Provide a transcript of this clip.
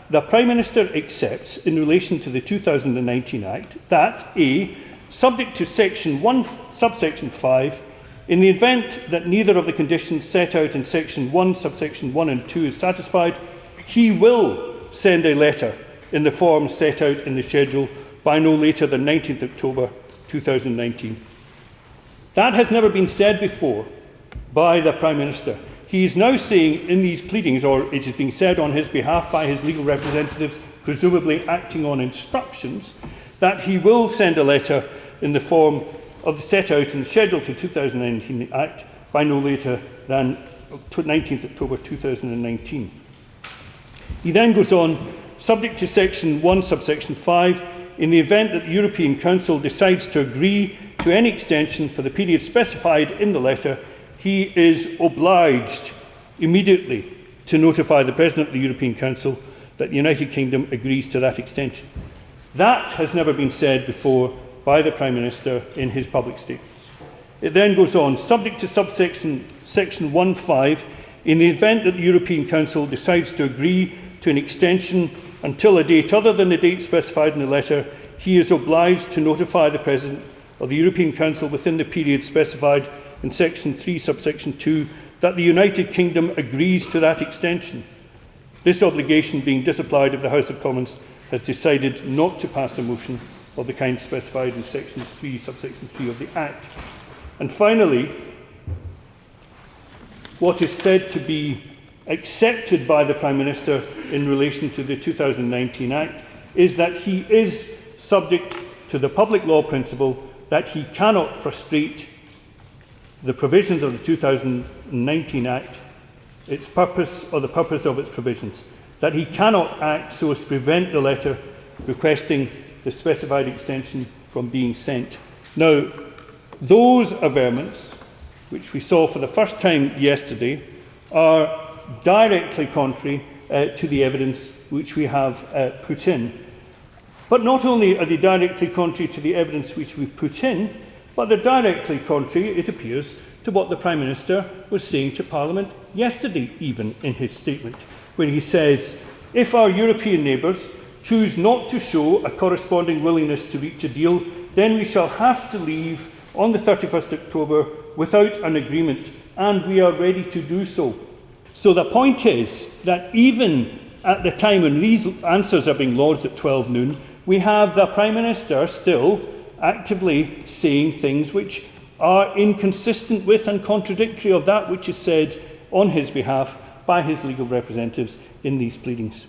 the Prime Minister accepts, in relation to the 2019 Act, that A, subject to Section 1, subsection 5, in the event that neither of the conditions set out in Section 1, subsection 1 and 2 is satisfied, he will send a letter in the form set out in the schedule by no later than 19th October 2019. That has never been said before by the Prime Minister. He is now saying in these pleadings, or it is being said on his behalf by his legal representatives, presumably acting on instructions, that he will send a letter in the form of set out in the schedule to 2019 Act by no later than 19th October 2019. He then goes on, subject to Section 1, subsection 5, in the event that the European Council decides to agree to any extension for the period specified in the letter, he is obliged immediately to notify the President of the European Council that the United Kingdom agrees to that extension. That has never been said before by the Prime Minister in his public statements. It then goes on, subject to Section 1.5, in the event that the European Council decides to agree to an extension until a date other than the date specified in the letter, he is obliged to notify the President of the European Council within the period specified in Section 3, subsection 2, that the United Kingdom agrees to that extension. This obligation being disapplied if the House of Commons has decided not to pass a motion of the kind specified in Section 3, subsection 3 of the Act. And finally, what is said to be accepted by the Prime Minister in relation to the 2019 Act is that he is subject to the public law principle that he cannot frustrate the provisions of the 2019 Act, its purpose or the purpose of its provisions, that he cannot act so as to prevent the letter requesting the specified extension from being sent. Now, those averments, which we saw for the first time yesterday, are directly contrary to the evidence which we have put in. But not only are they directly contrary to the evidence which we put in, but they're directly contrary, it appears, to what the Prime Minister was saying to Parliament yesterday, even in his statement, when he says, if our European neighbours choose not to show a corresponding willingness to reach a deal, then we shall have to leave on the 31st October without an agreement, and we are ready to do so. So the point is that even at the time when these answers are being lodged at 12 noon, we have the Prime Minister still actively saying things which are inconsistent with and contradictory of that which is said on his behalf by his legal representatives in these pleadings.